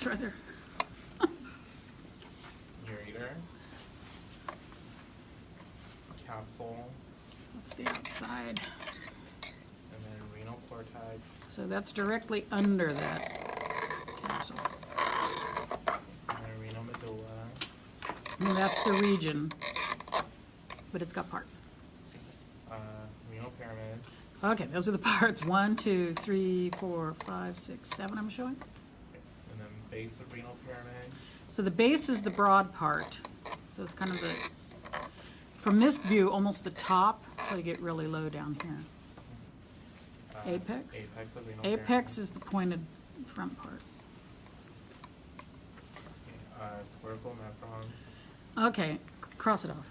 It's right there. Ureter. Capsule. That's the outside. And then renal cortex. So that's directly under that capsule. And then renal medulla. And that's the region, but it's got parts. Renal pyramid. Okay, those are the parts. 1, 2, 3, 4, 5, 6, 7 I'm showing. And then base of renal pyramid. So the base is the broad part. So it's kind of the, from this view, almost the top till you get really low down here. Apex? Apex of renal Apex is the pointed front part. pyramid. Cortical nephrons. Okay, cross it off.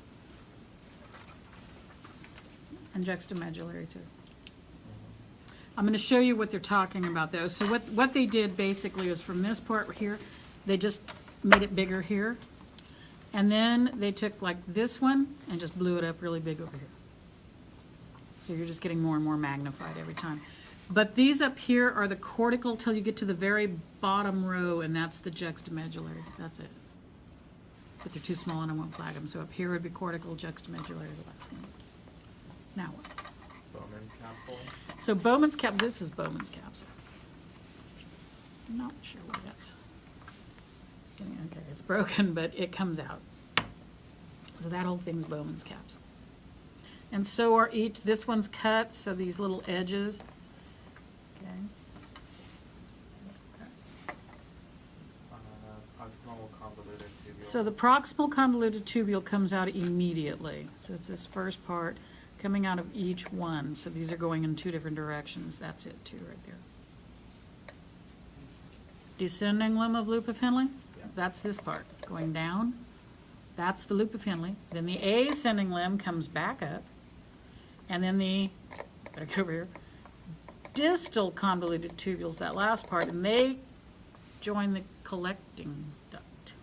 And juxtamedullary too. I'm going to show you what they're talking about though. So what they did basically was from this part here, they just made it bigger here. And then they took like this one and just blew it up really big over here. So you're just getting more and more magnified every time. But these up here are the cortical till you get to the very bottom row, and that's the juxtamedullaries. That's it. But they're too small and I won't flag them. So up here would be cortical, juxtamedullary, the last ones. Now what? Bowman's capsule. So Bowman's capsule, this is Bowman's capsule. I'm not sure where that's sitting. Okay, it's broken, but it comes out. So that whole thing's Bowman's capsule. And so are each, this one's cut, so these little edges. Okay. Proximal convoluted tubule. So the proximal convoluted tubule comes out immediately. So it's this first part coming out of each one. So these are going in 2 different directions. That's it too, right there. Descending limb of loop of Henle. Yeah. That's this part going down. That's the loop of Henle. Then the ascending limb comes back up. And then the, better get over here, distal convoluted tubules, that last part, and they join the collecting duct.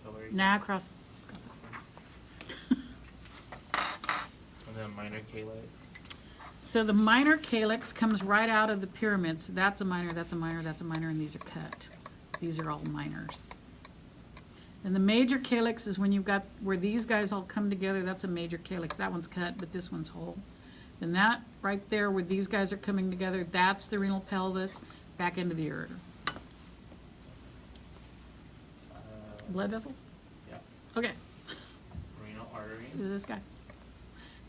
Capillary. Now cross that. And then minor calyx. So the minor calyx comes right out of the pyramids. That's a minor, that's a minor, that's a minor, and these are cut. These are all minors. And the major calyx is when you've got where these guys all come together. That's a major calyx. That one's cut, but this one's whole. Then that right there where these guys are coming together, that's the renal pelvis back into the ureter. Blood vessels? Yeah. Okay. Renal artery. Who's this guy?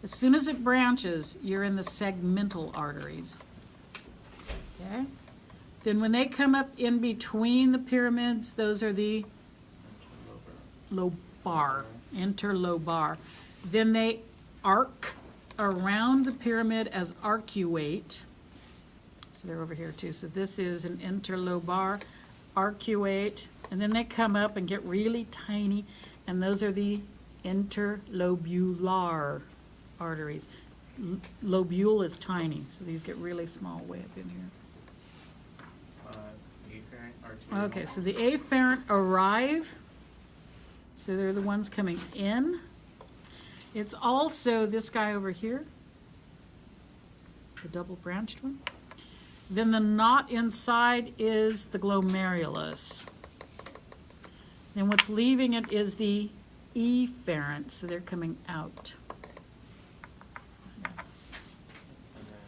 As soon as it branches, you're in the segmental arteries. Okay? Then when they come up in between the pyramids, those are the lobar, interlobar. Then they arc around the pyramid as arcuate. So they're over here too. So this is an interlobar arcuate. And then they come up and get really tiny. And those are the interlobular arteries. Lobule is tiny. So these get really small way up in here. Afferent arterial. Okay, so the afferent arrive. So they're the ones coming in. It's also this guy over here, the double branched one. Then the knot inside is the glomerulus. Then what's leaving it is the efferent, so they're coming out. And then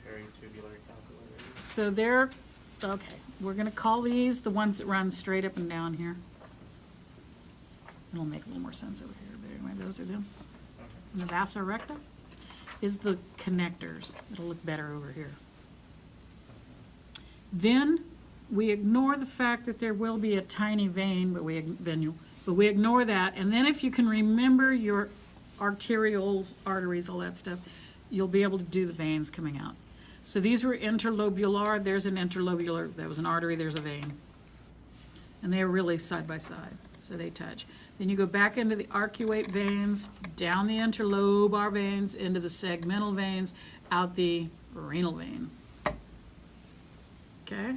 peritubular capillaries. So they're, okay, we're going to call these the ones that run straight up and down here. It'll make a little more sense over here, but anyway, those are them. Okay. And the vasa recta is the connectors. It'll look better over here. Then we ignore the fact that there will be a tiny vein, but we ignore that. And then if you can remember your arterioles, arteries, all that stuff, you'll be able to do the veins coming out. So these were interlobular. There's an interlobular. That was an artery. There's a vein. And they're really side by side, so they touch. Then you go back into the arcuate veins, down the interlobar veins, into the segmental veins, out the renal vein. Okay?